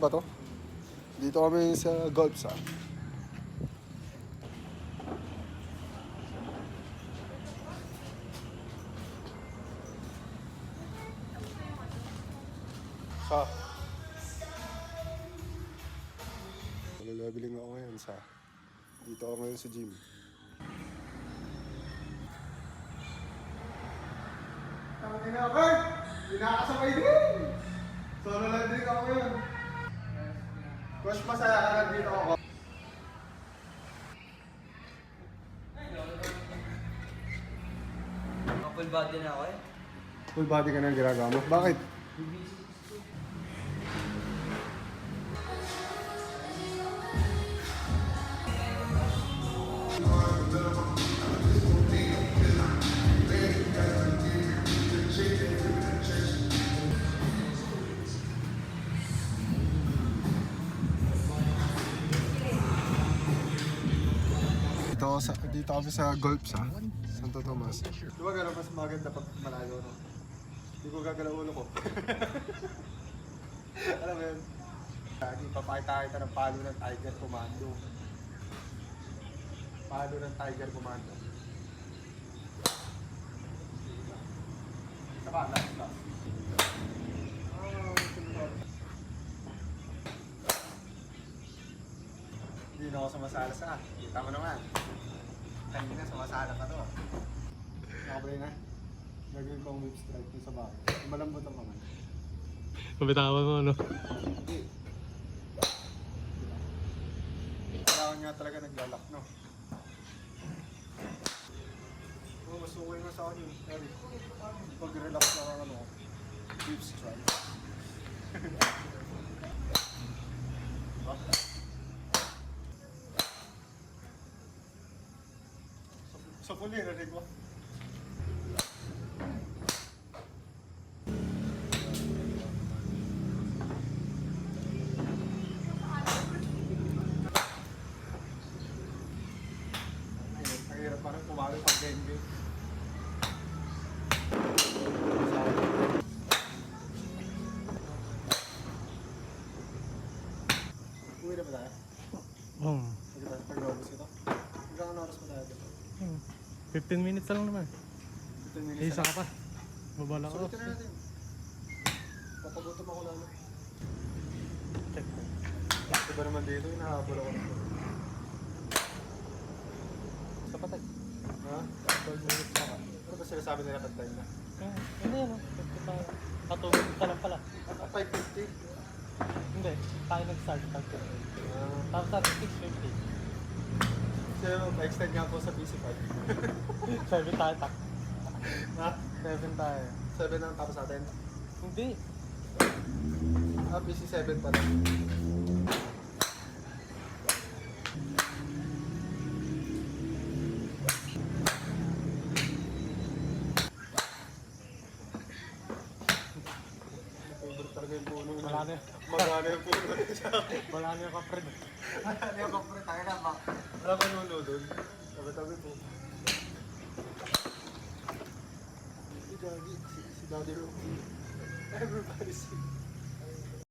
ba to? Dito kami sa golf sa. Leveling ako ngayon sa. Dito ako ngayon sa gym. Tama na ako! Pinakasabay din! Solo leveling ako ngayon. Coach, masaya ka lang dito ako. Full body na ako eh. Full body ka nang ginagawa mo? Bakit? Dito kami sa golf sa Santo Tomas. Di ba gano'n mas maganda pag malayo, no? Hindi ko gagalaw ulo ko. Alam mo yun? Papakita kita ng palo ng Tiger Commando. Palo ng Tiger Commando. Saba, last. Hindi na ako sumasala sa. Kita mo naman. Kanina sumasala ka to. Nakabay na. Gagawin ko ang whip strike yung sa bahay. Malambot ang kamay. Mabitawan mo, no? Hindi. Kailangan nga talaga naglalak, no? Oo, mas okay nga sa akin yun. Eric, pag-relax lang ang ano, whip strike. Sa puli, narinig mo? Ang hirap parang kumali pag dengue. Uwi na ba tayo? Sige tayo, pag-robos ito. Hanggang ano oras pa tayo dito? 15 minutes lang naman. 15 minutes. Isa ka pa. Babala ko. Sulitin na natin. Papagutom ako lalo. Check ko. Diba naman dito, hinahabol ako. Sa patay. Ha? 12 minutes pa ka. Ano ba sinasabi nila pag time na? Ano yan, no? Patungin ka lang pala. 5:50. Hindi. Tayo nag-start. Tapos sa 6:50. Kasi ma-extend nga po sa PC5. 7 tayo tak. Ha? 7 tayo. 7 ang tapos natin? Hindi. Ah, PC7 pala. Favorite talaga yung puno. Wala na. Magana yung puno sa akin. Wala na yung kapred. Ano yung kapre tayo na ba? Wala ka nuno doon. Tabi-tabi po. Si Daddy, si Daddy Rocky. Everybody see.